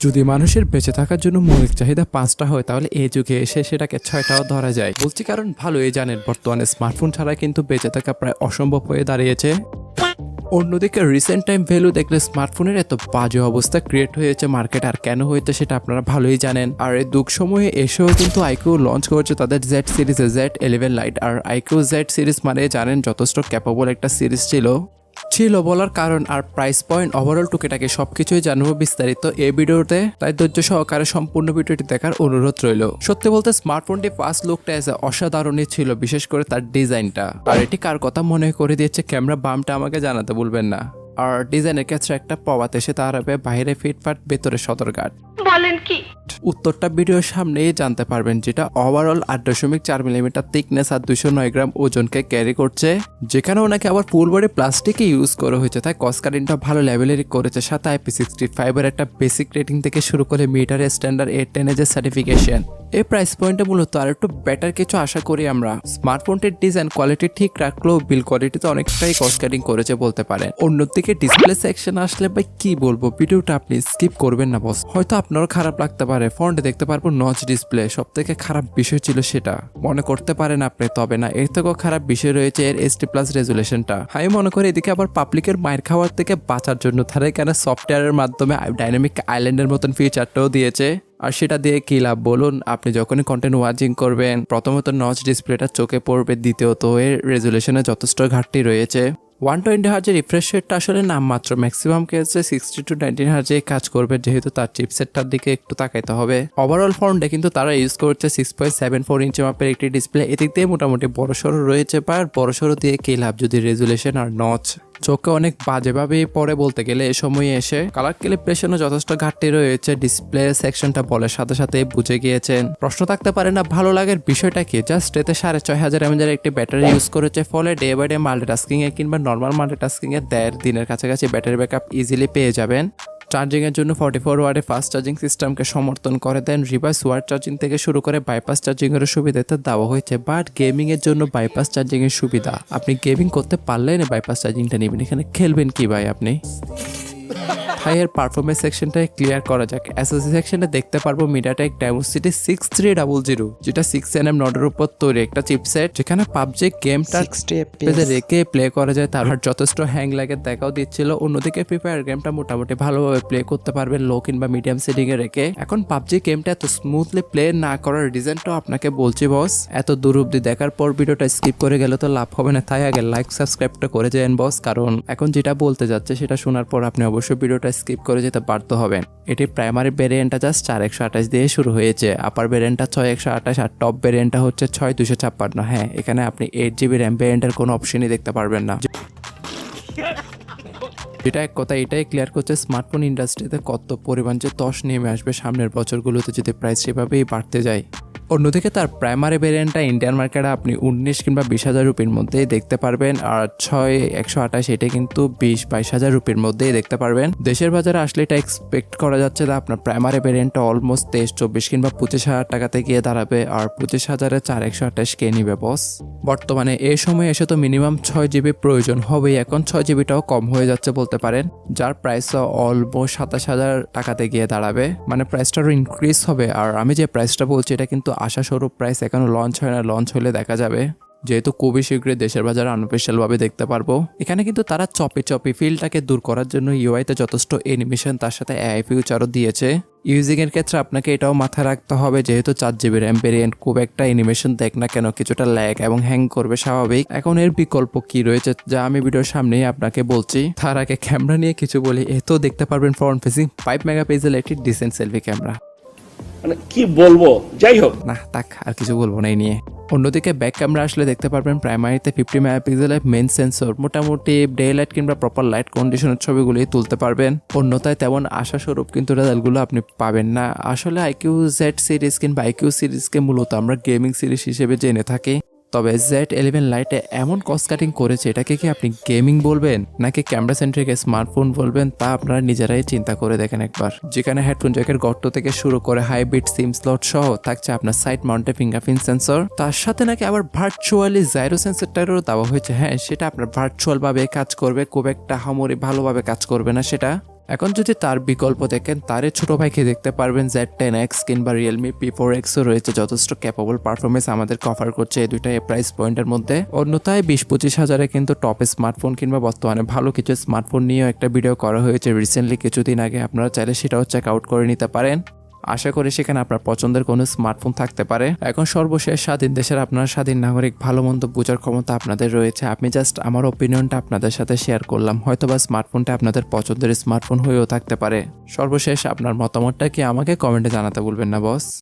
যদি মানুষের বেঁচে থাকার জন্য মৌলিক চাহিদা 5টা হয় তাহলে এই যুগে এসে সেটাকে 6টাও ধরা যায়। বলছি কারণ ভালোই জানেন বর্তমানে স্মার্টফোন ছাড়া কিন্তু বেঁচে থাকা প্রায় অসম্ভব হয়ে দাঁড়িয়েছে। অন্যদিকে রিসেন্ট টাইম ভ্যালু দেখলে স্মার্টফোনের এত বাজে অবস্থা ক্রিয়েট হয়েছে মার্কেট, আর কেন হয়েছে সেটা আপনারা ভালোই জানেন। আর এই দুঃখ সময়ে এসেও কিন্তু আইকিউ লঞ্চ করেছে তাদের জেড সিরিজ Z11 লাইট। আর আইকিউ জেড সিরিজ মানে জানেন যথেষ্ট ক্যাপাবল একটা সিরিজ ছিল বলার কারণ আর প্রাইস পয়েন্ট ওভারঅল টুকিটাকে সবকিছুই জানবো বিস্তারিত এই ভিডিওতে, তাই ধৈর্য সহকারে সম্পূর্ণ ভিডিওটি দেখার অনুরোধ রইল। সত্যি বলতে স্মার্টফোনটি ফার্স্ট লুকটা অসাধারণই ছিল, বিশেষ করে তার ডিজাইনটা। আর এটি কার কথা মনে করে দিয়েছে ক্যামেরা বামটা আমাকে জানাতে ভুলবেন না। আর ডিজাইনের ক্ষেত্রে একটা প্রবাদ এসে দাঁড়াবে, বাইরে ফিটফাট ভেতরে সদরঘাট। বলেন কি? উত্তরটা ভিডিওর সামনেই জানতে পারবেন, যেটা ওভারঅল 8.4 মিলিমিটার থিকনেস আর 209 গ্রাম ওজনকে ক্যারি করছে, যেখানে ওনাকে আবার ফুল বডি প্লাস্টিকে ইউজ করা হয়েছে, তাই কস্ট কাটিংটা ভালো লেভেলেরই করেছে। সাথে IP65 এর একটা বেসিক রেটিং থেকে শুরু করে মিটার স্ট্যান্ডার্ড 810 এর সার্টিফিকেশন। এই প্রাইস পয়েন্টে মূলত আর একটু বেটার কিছু আশা করি আমরা। স্মার্টফোনটির ডিজাইন কোয়ালিটি ঠিক রাখলেও বিল কোয়ালিটিতে অনেকটাই কস্ট কাটিং করেছে বলতে পারেন। অন্যদিকে ডিসপ্লে সেকশন আসলে ভাই কি বলবো, ভিডিওটা আপনি স্কিপ করবেন না বস। হয়তো আপনারও খারাপ লাগতে পারে, ফ্রন্টে দেখতে পারবো নচ ডিসপ্লে, সব থেকে খারাপ বিষয় ছিল সেটা মনে করতে পারেন আপনি, তবে না, এর থেকেও খারাপ বিষয় রয়েছে এর HD+ রেজুলেশনটা। আমি মনে করি এদিকে আবার পাবলিকের মায়ের খাওয়ার থেকে বাঁচার জন্য তারা এখানে সফটওয়্যারের মাধ্যমে ডাইনামিক আইল্যান্ডের মতন ফিচারটাও দিয়েছে। আর সেটা দিয়ে কি লাভ বলুন, আপনি যখনই কন্টেন্ট ওয়াচিং করবেন প্রথমত নচ ডিসপ্লেটা চোখে পড়বে, দ্বিতীয়ত এর রেজুলেশনে যথেষ্ট ঘাটতি রয়েছে। 120 হার্জের রিফ্রেশ রেটটা আসলে নামমাত্র, ম্যাক্সিমাম ক্ষেত্রে 60 to 90 হার্জে কাজ করবে, যেহেতু তার চিপসেটটার দিকে একটু তাকাইতে হবে। ওভারঅল ফ্রন্টে কিন্তু তারা ইউজ করছে 6.74 ইঞ্চি মাপের একটি ডিসপ্লে, এদিক দিয়ে মোটামুটি বড়সড় রয়েছে। বা বড়সড় দিয়ে কি লাভ যদি রেজুলেশন আর নচ চোখে অনেক বাজেভাবে পরে বলতে গেলে এ সময়ে এসে। কালার ক্যালিব্রেশনও যথেষ্ট ঘাটতি রয়েছে, ডিসপ্লে সেকশনটা বলার সাথে সাথে বুঝে গিয়েছেন। প্রশ্ন থাকতে পারে না ভালো লাগার বিষয়টা কি, জাস্ট এতে 6500 mAh একটি ব্যাটারি ইউজ করেছে, ফলে ডে বাই ডে মাল্টিটাস্কিং এ কিংবা নর্মাল মাল্টিটাস্কিং এ 1.5 দিনের কাছাকাছি ব্যাটারি ব্যাকআপ ইজিলি পেয়ে যাবেন। চার্জিং এর জন্য 44 ওয়াটের ফাস্ট চার্জিং সিস্টেমকে সমর্থন করে দেন। রিভার্স ওয়াট চার্জিং থেকে শুরু করে বাইপাস চার্জিং এর সুবিধাতে দেওয়া হয়েছে, বাট গেমিং এর জন্য বাইপাস চার্জিং এর সুবিধা, আপনি গেমিং করতে পারলে না বাইপাস চার্জিংটা নেবেন, এখানে খেলবেন কি ভাই আপনি। এর পারফরমেন্স সেকশনটাই ক্লিয়ার করা যাক। এসওসি সেকশনে দেখতে পারবো MediaTek Dimensity 6300, যেটা 6nm নডের উপর তৈরি একটা চিপসেট, যেখানে পাবজি গেমটা রেখে প্লে করা যায়, তার যথেষ্ট হ্যাং লাগে দেখাও দিচ্ছিল। অন্যদিকে ফ্রি ফায়ার গেমটা মোটামুটি ভালোভাবে প্লে করতে পারবেন লো কিংবা মিডিয়াম সেটিং এ রেখে। এখন পাবজি গেমটা এত স্মুথলি প্লে না করার রিজনটাও আপনাকে বলছি বস। এত দূর অব্দি দেখার পর ভিডিওটা স্কিপ করে গেলে তো লাভ হবে না, তাই আগে লাইক সাবস্ক্রাইবটা করে যান বস, কারণ এখন যেটা বলতে যাচ্ছে সেটা শোনার পর আপনি অবশ্যই ভিডিওটা স্কিপ করে যেতে বাধ্য হবেন। এটি প্রাইমারি ভ্যারিয়েন্টটা জাস্ট 4128 দিয়ে শুরু হয়েছে, আপার ভ্যারিয়েন্টটা 6128 আর টপ ভ্যারিয়েন্টটা হচ্ছে 6256। হ্যাঁ, এখানে আপনি 8GB র্যাম ভ্যারিয়েন্টের কোনো অপশনই দেখতে পারবেন না, যেটা এক কথা এটাই ক্লিয়ার করছে স্মার্টফোন ইন্ডাস্ট্রিতে কত পরিমাণ যে ধস নেমে আসবে সামনের বছরগুলোতে যদি প্রাইস সেভাবেই বাড়তে যায়। অন্যদিকে তার প্রাইমারি ভ্যারিয়েন্টটা ইন্ডিয়ান মার্কেটে আপনি 19 কিংবা 20,000 রুপির মধ্যেই দেখতে পারবেন, আর 6128 এটা কিন্তু 20-22,000 রুপির মধ্যেই দেখতে পারবেন। দেশের বাজারে আসলে এটা এক্সপেক্ট করা যাচ্ছে যে আপনার প্রাইমারি ভ্যারিয়েন্টটা অলমোস্ট 23-24 কিংবা 25,000 টাকাতে গিয়ে দাঁড়াবে, আর 25,000-এ 4128 কে নিবে বস। বর্তমানে এই সময় এসে তো মিনিমাম 6GB প্রয়োজন হবেই, এখন 6GBটাও কম হয়ে যাচ্ছে বলতে পারেন, যার প্রাইস অলমোস্ট 27,000 টাকাতে গিয়ে দাঁড়াবে, মানে প্রাইসটা আরো ইনক্রিজ হবে। আর আমি যে প্রাইসটা বলছি এটা কিন্তু আশাস্বরূপ প্রাইস, এখনো লঞ্চ হয় না, লঞ্চ হলে দেখা যাবে, যেহেতু খুবই শীঘ্রই দেশের বাজারে আনঅফিশিয়াল ভাবে দেখতে পারবো। এখানে কিন্তু তারা চপি ফিলটাকে দূর করার জন্য ইউআইতে যথেষ্ট অ্যানিমেশন তার সাথে AI ফিউচারও দিয়েছে। ইউজিং এর ক্ষেত্রে আপনাকে এটাও মাথায় রাখতে হবে, যেহেতু 4GB র্যাম ভেরিয়েন্ট, খুব একটা অ্যানিমেশন দেখ না কেন কিছুটা ল্যাগ এবং হ্যাং করবে স্বাভাবিক। এখন এর বিকল্প কি রয়েছে যা আমি ভিডিওর সামনেই আপনাকে বলছি। তার আগে ক্যামেরা নিয়ে কিছু বলি, এতো দেখতে পারবেন ফ্রন্ট ফেসিং 5 মেগাপিক্সেল একটি ডিসেন্ট সেলফি ক্যামেরা, মানে কি বলবো, যাই হোক না তাক আর কিছু বলবো না এই নিয়ে। অন্যদিকে ব্যাক ক্যামেরা আসলে দেখতে পারবেন প্রাইমারিতে 50 মেগাপিক্সেলের মেন সেন্সর, মোটামুটি ডে লাইট কিংবা প্রপার লাইট কন্ডিশনের ছবিগুলি তুলতে পারবেন। অন্যথায় তেমন আশাস্বরূপ কিন্তু রেজাল্টগুলো আপনি পাবেন না। আসলে আইকিউ জেড সিরিজ কিংবা আইকিউ সিরিজকে মূলত আমরা গেমিং সিরিজ হিসেবে জেনে থাকি, তবে Z11 লাইটে এমন কস্ট কাটিং করেছে, এটাকে কি আপনি গেমিং বলবেন নাকি ক্যামেরা সেন্ট্রিক স্মার্টফোন বলবেন তা আপনারা নিজেরাই চিন্তা করে দেখেন একবার। যেখানে হেডফোন জ্যাকের গর্ত থেকে শুরু করে হাইব্রিড সিম স্লট সহ থাকছে আপনার সাইড মাউন্টে ফিঙ্গারপ্রিন্ট সেন্সর, তার সাথে নাকি আবার ভার্চুয়ালি জাইরো সেন্সরটারও দেওয়া হয়েছে। হ্যাঁ, সেটা আপনার ভার্চুয়াল ভাবে কাজ করবে, খুব একটা হামরি ভালোভাবে কাজ করবে না সেটা। এখন যদি তার বিকল্প দেখেন, তারে ছোট ভাইকে দেখতে পারবেন Z10X কিংবা রিয়েলমি P4Xও রয়েছে, যথেষ্ট ক্যাপেবল পারফরমেন্স আমাদেরকে অফার করছে এই দুইটা প্রাইস পয়েন্টের মধ্যে। অন্যথায় 20-25 হাজারে কিন্তু টপ স্মার্টফোন কিংবা বর্তমানে ভালো কিছু স্মার্টফোন নিয়েও একটা ভিডিও করা হয়েছে রিসেন্টলি কিছুদিন আগে, আপনারা চাইলে সেটাও চেক আউট করে নিতে পারেন। আশা করি সেখানে আপনার পছন্দের কোনো স্মার্টফোন থাকতে পারে। এখন সর্বশেষ, স্বাধীন দেশের আপনার স্বাধীন নাগরিক, ভালো মন্দ বোঝার ক্ষমতা আপনাদের রয়েছে। আমি জাস্ট আমার ওপিনিয়নটা আপনাদের সাথে শেয়ার করলাম, হয়তোবা স্মার্টফোনটা আপনাদের পছন্দের স্মার্টফোন হয়েও থাকতে পারে। সর্বশেষ আপনার মতামতটা কি আমাকে কমেন্টে জানাতে ভুলবেন না বস।